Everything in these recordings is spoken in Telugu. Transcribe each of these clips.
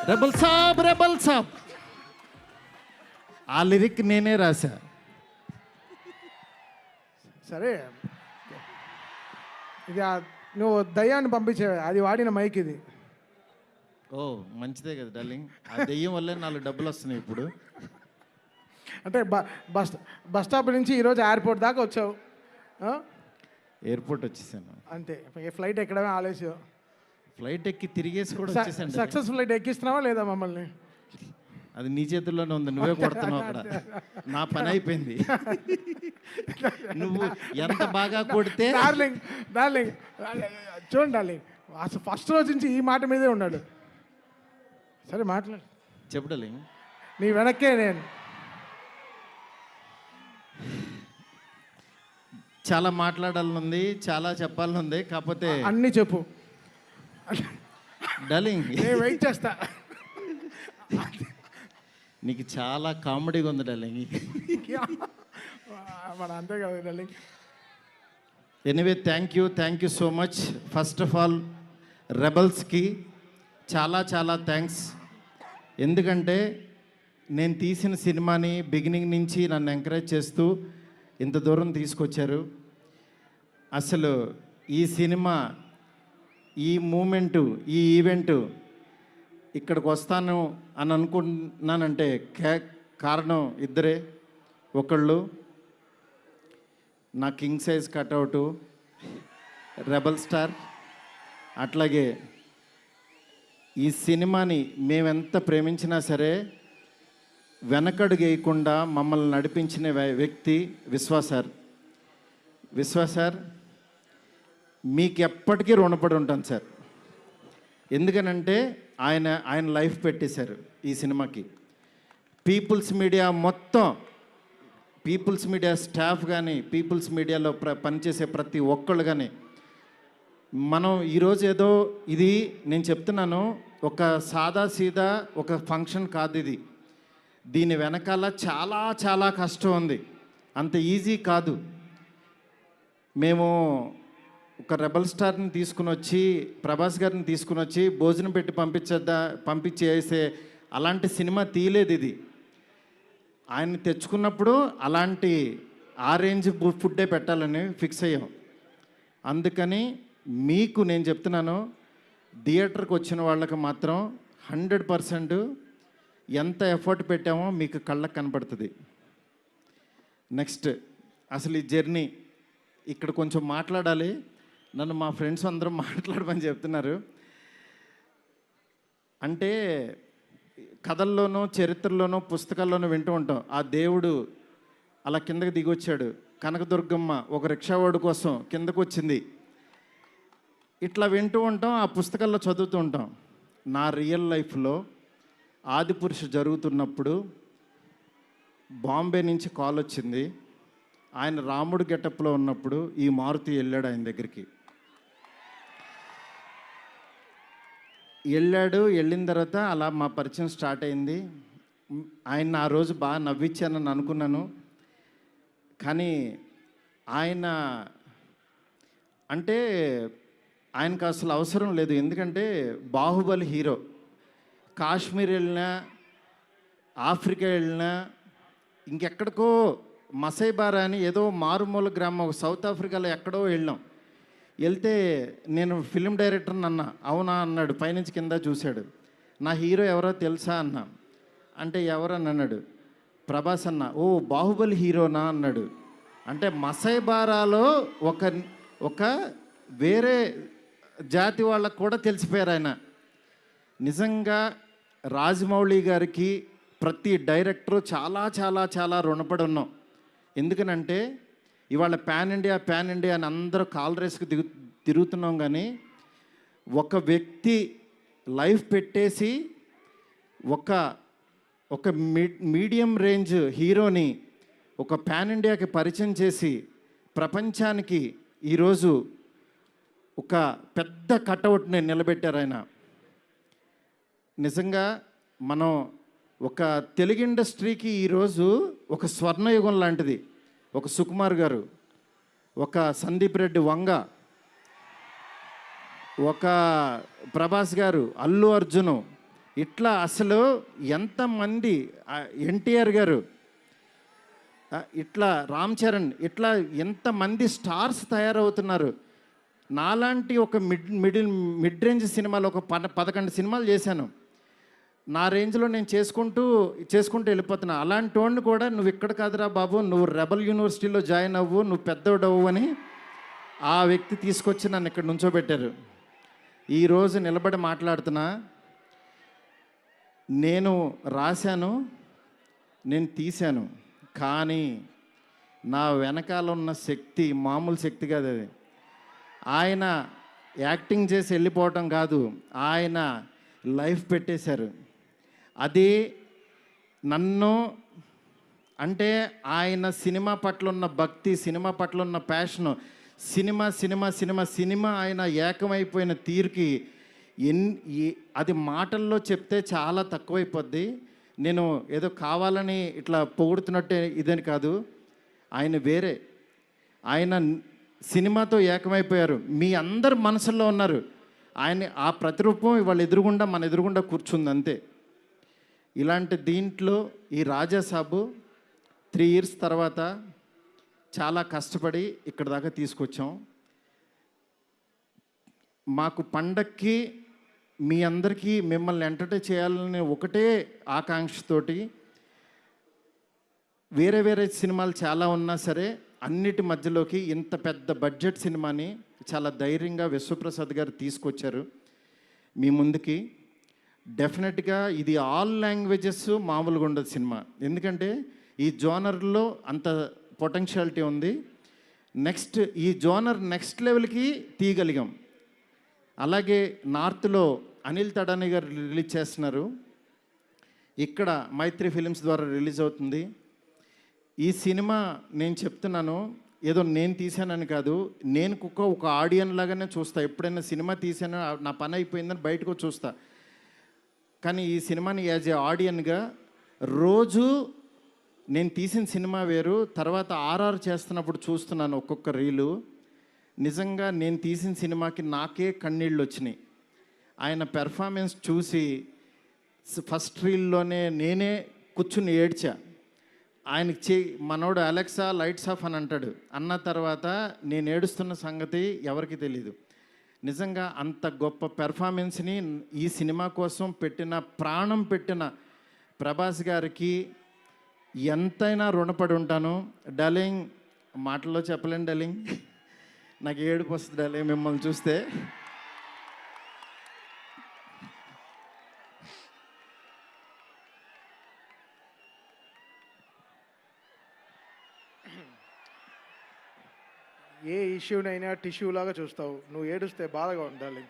రెబల్ సాబ్ ఆ లిరిక్ నేనే రాశా. సరే ఇది నువ్వు దయ్యాన్ని పంపించేవే, అది వాడిన మైక్ ఇది. ఓ మంచిదే కదా డార్లింగ్, ఆ దెయ్యం వల్లే 4 డబ్బులు వస్తున్నాయి ఇప్పుడు. అంటే బస్ స్టాప్ నుంచి ఈరోజు ఎయిర్పోర్ట్ దాకా వచ్చావు, ఎయిర్పోర్ట్ వచ్చేసాను అంతే. ఫ్లైట్ ఎక్కడమే ఆలస్యం. ఫ్లైట్ ఎక్కి తిరిగేసి కూడా వచ్చేసాను. సక్సెస్ ఫ్లైట్ ఎక్కిస్తున్నావా లేదా మమ్మల్ని? అది నీ చేతుల్లోనే ఉంది, నువ్వే కొడుతున్నావు అక్కడ. నా పని అయిపోయింది. నువ్వు ఎంత బాగా కొడితే. డార్లింగ్ చూడండి డార్లింగ్, అసలు ఫస్ట్ రోజు నుంచి ఈ మాట మీదే ఉన్నాడు. సరే మాట్లాడు, చెప్పు డార్లింగ్. నీ వెనక్కే నేను. చాలా మాట్లాడాలనుంది, చాలా చెప్పాలనుంది, కాకపోతే అన్నీ చెప్పు డార్లింగ్. నేను వెయిట్ చేస్తా. నీకు చాలా కామెడీగా ఉంది డార్లింగ్. మన అంతే కదా darling. Anyway thank you so much. First of all రెబల్స్కి చాలా థ్యాంక్స్. ఎందుకంటే నేను తీసిన సినిమాని బిగినింగ్ నుంచి నన్ను ఎంకరేజ్ చేస్తూ ఇంత దూరం తీసుకొచ్చారు. అసలు ఈ సినిమా, ఈ మూమెంటు, ఈ ఈవెంటు ఇక్కడికి వస్తాను అని అనుకున్నానంటే కారణం ఇద్దరే. ఒకళ్ళు నా కింగ్ సైజ్ కట్అవుటు రెబల్ స్టార్, అట్లాగే ఈ సినిమాని మేమెంత ప్రేమించినా సరే వెనకడుగు వేయకుండా మమ్మల్ని నడిపించిన వ్యక్తి విశ్వ సార్. మీకు ఎప్పటికీ రుణపడి ఉంటాను సార్. ఎందుకనంటే ఆయన లైఫ్ పెట్టేశారు ఈ సినిమాకి. పీపుల్స్ మీడియా మొత్తం, పీపుల్స్ మీడియా స్టాఫ్ కానీ, పీపుల్స్ మీడియాలో పనిచేసే ప్రతి ఒక్కళ్ళు కానీ, మనం ఈరోజు ఏదో ఇది నేను చెప్తున్నాను, ఒక సాదా సీదా ఒక ఫంక్షన్ కాదు ఇది. దీని వెనకాల చాలా కష్టం ఉంది, అంత ఈజీ కాదు. మేము ఒక రెబల్ స్టార్ని తీసుకుని వచ్చి, ప్రభాస్ గారిని తీసుకుని వచ్చి భోజనం పెట్టి పంపించేసే అలాంటి సినిమా తీయలేదు ఇది. ఆయన్ని తెచ్చుకున్నప్పుడు అలాంటి ఆ రేంజ్ ఫుడ్డే పెట్టాలని ఫిక్స్ అయ్యాం. అందుకని మీకు నేను చెప్తున్నాను, థియేటర్కి వచ్చిన వాళ్ళకి మాత్రం 100% ఎంత ఎఫర్ట్ పెట్టామో మీకు కళ్ళకు కనపడుతుంది. నెక్స్ట్ అసలు ఈ జర్నీ ఇక్కడ కొంచెం మాట్లాడాలి. నన్ను మా ఫ్రెండ్స్ అందరూ మాట్లాడమని చెప్తున్నారు. అంటే కథల్లోనూ, చరిత్రలోనూ, పుస్తకాల్లోనూ వింటూ ఉంటాం, ఆ దేవుడు అలా కిందకి దిగొచ్చాడు, కనకదుర్గమ్మ ఒక రిక్షావాడు కోసం కిందకు వచ్చింది, ఇట్లా వింటూ ఉంటాం, ఆ పుస్తకాల్లో చదువుతూ ఉంటాం. నా రియల్ లైఫ్లో ఆదిపురుషు జరుగుతున్నప్పుడు బాంబే నుంచి కాల్ వచ్చింది. ఆయన రాముడు గెటప్లో ఉన్నప్పుడు ఈ మారుతి వెళ్ళాడు ఆయన దగ్గరికి. వెళ్ళిన తర్వాత అలా మా పరిచయం స్టార్ట్ అయింది. ఆయన ఆ రోజు బాగా నవ్వించానని అనుకున్నాను. కానీ ఆయన అంటే ఆయనకు అసలు అవసరం లేదు. ఎందుకంటే బాహుబలి హీరో. కాశ్మీర్ వెళ్ళినా, ఆఫ్రికా వెళ్ళినా, ఇంకెక్కడికో మసైబారా అని ఏదో మారుమూల గ్రామం సౌత్ ఆఫ్రికాలో ఎక్కడో వెళ్ళాం. వెళ్తే నేను ఫిల్మ్ డైరెక్టర్ని అన్నా. అవునా అన్నాడు, పైనుంచి కింద చూశాడు. నా హీరో ఎవరో తెలుసా అన్నా. అంటే ఎవరని అన్నాడు. ప్రభాస్ అన్న. ఓ బాహుబలి హీరోనా అన్నాడు. అంటే మసైబారాలో ఒక వేరే జాతి వాళ్ళకు కూడా తెలిసిపోయారు ఆయన. నిజంగా రాజమౌళి గారికి ప్రతి డైరెక్టరు చాలా రుణపడి ఉన్నాం. ఎందుకనంటే ఇవాళ పాన్ ఇండియా అని అందరూ కాల్ రేస్కి తిరుగుతున్నాం, కానీ ఒక వ్యక్తి లైఫ్ పెట్టేసి ఒక మీడియం రేంజ్ హీరోని ఒక పాన్ ఇండియాకి పరిచయం చేసి ప్రపంచానికి ఈరోజు ఒక పెద్ద కటౌట్ని నిలబెట్టారు ఆయన. నిజంగా మనం ఒక తెలుగు ఇండస్ట్రీకి ఈరోజు ఒక స్వర్ణయుగం లాంటిది. ఒక సుకుమార్ గారు, ఒక సందీప్ రెడ్డి వంగ, ఒక ప్రభాస్ గారు, అల్లు అర్జును, ఇట్లా అసలు ఎంతమంది ఎన్టీఆర్ గారు, ఇట్లా రామ్ చరణ్, ఇట్లా ఎంతమంది స్టార్స్ తయారవుతున్నారు. నాలాంటి ఒక మిడ్ రేంజ్ సినిమాలు ఒక 11 సినిమాలు చేశాను. నా రేంజ్లో నేను చేసుకుంటూ వెళ్ళిపోతున్నా. అలాంటి వాడిని కూడా నువ్వు ఇక్కడ కాదురా బాబు, నువ్వు రెబల్ యూనివర్సిటీలో జాయిన్ అవ్వు, నువ్వు పెద్దోడవు అని ఆ వ్యక్తి తీసుకొచ్చి నన్ను ఇక్కడ నుంచోబెట్టారు. ఈరోజు నిలబడి మాట్లాడుతున్నా. నేను రాశాను, నేను తీశాను, కానీ నా వెనకాల ఉన్న శక్తి మామూలు శక్తి కాదు. అది ఆయన యాక్టింగ్ చేసి వెళ్ళిపోవటం కాదు, ఆయన లైఫ్ పెట్టేశారు. అది నన్ను అంటే ఆయన సినిమా పట్ల ఉన్న భక్తి, సినిమా పట్ల ఉన్న ప్యాషను, సినిమా ఆయన ఏకమైపోయిన తీరుకి అది మాటల్లో చెప్తే చాలా తక్కువైపోద్ది. నేను ఏదో కావాలని ఇట్లా పొగుడుతున్నట్టే ఇదని కాదు. ఆయన వేరే, ఆయన సినిమాతో ఏకమైపోయారు. మీ అందరు మనసుల్లో ఉన్నారు. ఆయన ఆ ప్రతిరూపం ఇవాళ మన ఎదురుగుండా కూర్చుంది అంతే. ఇలాంటి దీంట్లో ఈ రాజాసాబు 3 ఇయర్స్ తర్వాత చాలా కష్టపడి ఇక్కడ దాకా తీసుకొచ్చాం. మాకు పండక్కి మీ అందరికీ మిమ్మల్ని ఎంటర్టైన్ చేయాలని ఒకటే ఆకాంక్షతోటి వేరే సినిమాలు చాలా ఉన్నా సరే అన్నిటి మధ్యలోకి ఇంత పెద్ద బడ్జెట్ సినిమాని చాలా ధైర్యంగా విశ్వప్రసాద్ గారు తీసుకొచ్చారు మీ ముందుకి. డెఫినెట్గా ఇది ఆల్ లాంగ్వేజెస్ మామూలుగా ఉండదు సినిమా. ఎందుకంటే ఈ జోనర్లో అంత పొటెన్షియాలిటీ ఉంది. ఈ జోనర్ నెక్స్ట్ లెవెల్కి తీయగలిగాం. అలాగే నార్త్లో అనిల్ తడాని గారు రిలీజ్ చేస్తున్నారు, ఇక్కడ మైత్రి ఫిలిమ్స్ ద్వారా రిలీజ్ అవుతుంది. ఈ సినిమా నేను చెప్తున్నాను, ఏదో నేను తీసానని కాదు, నేను ఒక ఆడియన్ లాగానే చూస్తా. ఎప్పుడైనా సినిమా తీసానో నా పని అయిపోయిందని బయటకు చూస్తా. కానీ ఈ సినిమాని యాజ్ ఏ ఆడియన్గా రోజు నేను తీసిన సినిమా వేరు, తర్వాత ఆర్ఆర్ చేస్తున్నప్పుడు చూస్తున్నాను ఒక్కొక్క రీలు. నిజంగా నేను తీసిన సినిమాకి నాకే కన్నీళ్ళు వచ్చినాయి. ఆయన పెర్ఫార్మెన్స్ చూసి ఫస్ట్ రీల్లోనే నేనే కూర్చుని ఏడ్చా. ఆయనకి మనోడు అలెక్సా లైట్స్ ఆఫ్ అని అంటాడు. అన్న తర్వాత నేను ఏడుస్తున్న సంగతి ఎవరికి తెలీదు. నిజంగా అంత గొప్ప పెర్ఫార్మెన్స్ని ఈ సినిమా కోసం ప్రాణం పెట్టిన ప్రభాస్ గారికి ఎంతైనా రుణపడి ఉంటాను. డార్లింగ్, మాటల్లో చెప్పలేను డార్లింగ్, నాకు ఏడుపు వస్తుంది డార్లింగ్ మిమ్మల్ని చూస్తే. ఏ ఇష్యూనైనా టిష్యూ లాగా చూస్తావు, నువ్వు ఏడుస్తే బాధగా ఉండాలి.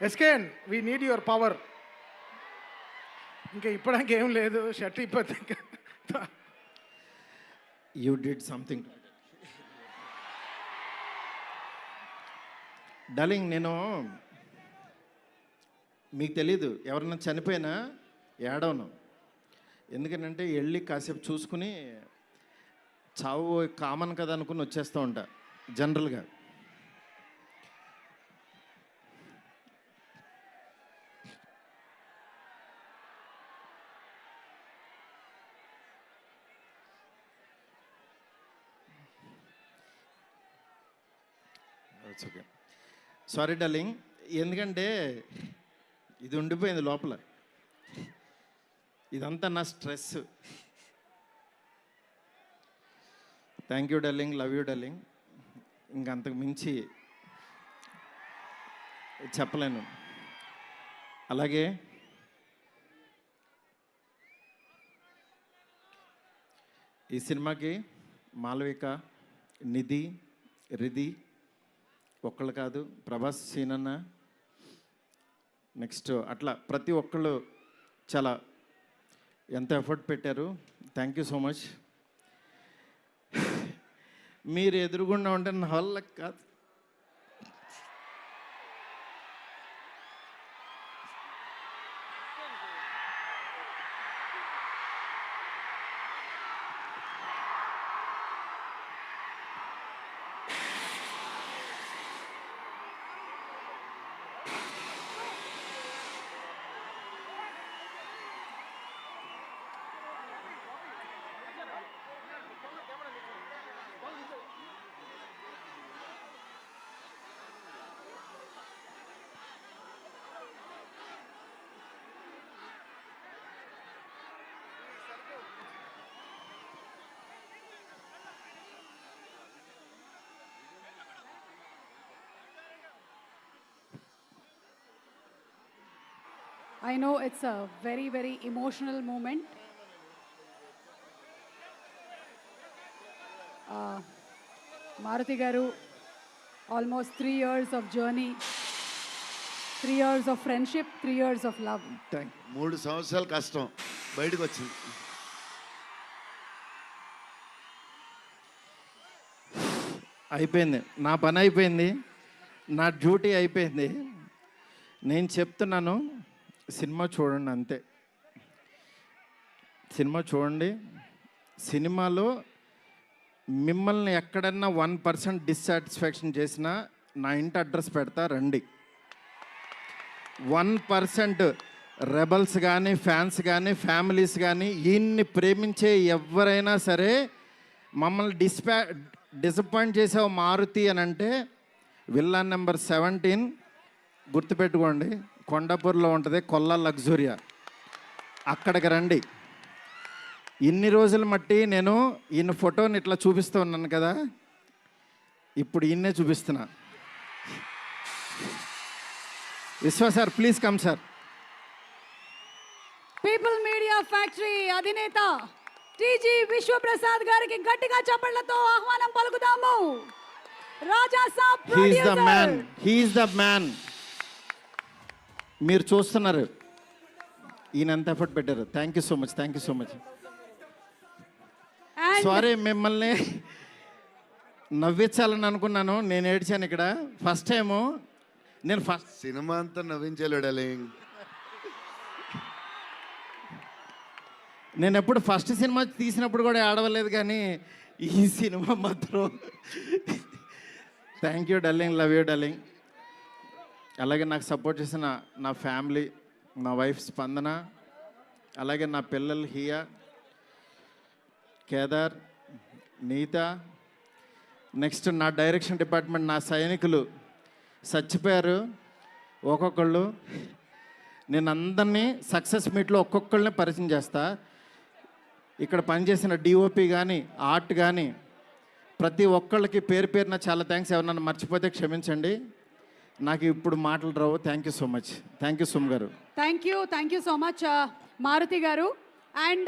ఎస్కేన్, వీ నీడ్ యువర్ పవర్. ఇంకా ఇప్పడానికి ఏం లేదు, షర్ట్ ఇప్పటి యూ డిడ్ సంథింగ్. డార్లింగ్, నేను మీకు తెలీదు, ఎవరన్నా చనిపోయినా ఏడవను. ఎందుకంటే వెళ్ళి కాసేపు చూసుకుని చావు కామన్ కదా అనుకుని వచ్చేస్తూ ఉంటా జనరల్గా. ఓకే, సారీ డార్లింగ్, ఎందుకంటే ఇది ఉండిపోయింది లోపల, ఇదంతా నా stress. Thank you darling, love you darling. ఇంకంతకు మించి చెప్పలేను. అలాగే ఈ సినిమాకి మాలవిక, నిధి, రిధి ఒక్కళ్ళు కాదు, ప్రభాస్, సీనన్న, నెక్స్ట్ అట్లా ప్రతి ఒక్కళ్ళు చాలా ఎంత ఎఫర్ట్ పెట్టారు. Thank you so much. మీరు ఎదురుగుండా ఉంటే నా వల్ల కాదు. I know it's a very, very emotional moment. Maruti Garu, almost 3 years of journey, 3 years of friendship, 3 years of love. 3 సంవత్సరాలు కష్టం బయటకు వచ్చింది. అయిపోయింది, నా పని అయిపోయింది, నా డ్యూటీ అయిపోయింది. నేను చెప్తున్నాను, సినిమా చూడండి అంతే. సినిమా చూడండి. సినిమాలో మిమ్మల్ని ఎక్కడన్నా 1% డిస్సాటిస్ఫాక్షన్ చేసినా నా ఇంటి అడ్రస్ పెడతా, రండి. 1% రెబల్స్ కానీ, ఫ్యాన్స్ కానీ, ఫ్యామిలీస్ కానీ, ఈయన్ని ప్రేమించే ఎవరైనా సరే మమ్మల్ని డిసప్పాయింట్ చేసావు మారుతి అని అంటే, విల్లా నెంబర్ 17 గుర్తుపెట్టుకోండి, కొండాపూర్లో ఉంటుంది, కొల్లా లగ్జూరియా, అక్కడికి రండి. ఇన్ని రోజులు మట్టి నేను ఈయన ఫోటోని ఇట్లా చూపిస్తూ ఉన్నాను కదా, ఇప్పుడు ఈయన్నే చూపిస్తున్నా. Vishwa sir, please come sir. People media factory అధినేత టీజీ విశ్వప్రసాద్ గారికి గట్టిగా చప్పట్లతో ఆహ్వానం పలుకుతాము. Raja Saab he's the producer. Man, he's the man. మీరు చూస్తున్నారు ఈయన ఎంత ఎఫర్ట్ పెట్టారు. Thank you so much, thank you so much. And sorry, మిమ్మల్ని నవ్వించాలని అనుకున్నాను, నేను ఏడ్చాను ఇక్కడ. ఫస్ట్ టైము నేను సినిమా అంతా నవ్వించాడు డార్లింగ్. నేను ఎప్పుడు ఫస్ట్ సినిమా తీసినప్పుడు కూడా ఆడవలేదు, కానీ ఈ సినిమా మాత్రం thank you darling, love you darling. అలాగే నాకు సపోర్ట్ చేసిన నా ఫ్యామిలీ, నా వైఫ్ స్పందన, అలాగే నా పిల్లలు హియా, కేదార్, నీత, నెక్స్ట్ నా డైరెక్షన్ డిపార్ట్మెంట్, నా సైనికులు చచ్చిపోయారు ఒక్కొక్కళ్ళు. నేను అందరినీ సక్సెస్ మీట్లో ఒక్కొక్కళ్ళని పరిచయం చేస్తా. ఇక్కడ పనిచేసిన డిఓపి కానీ, ఆర్ట్ కానీ, ప్రతి ఒక్కళ్ళకి పేరు పేరున చాలా థ్యాంక్స్. ఎవరన్నా మర్చిపోతే క్షమించండి, నాకు ఇప్పుడు మాటలు రావు. Thank you so much. Thank you సుమ్ గారు. Thank you so much Maruthi గారు. అండ్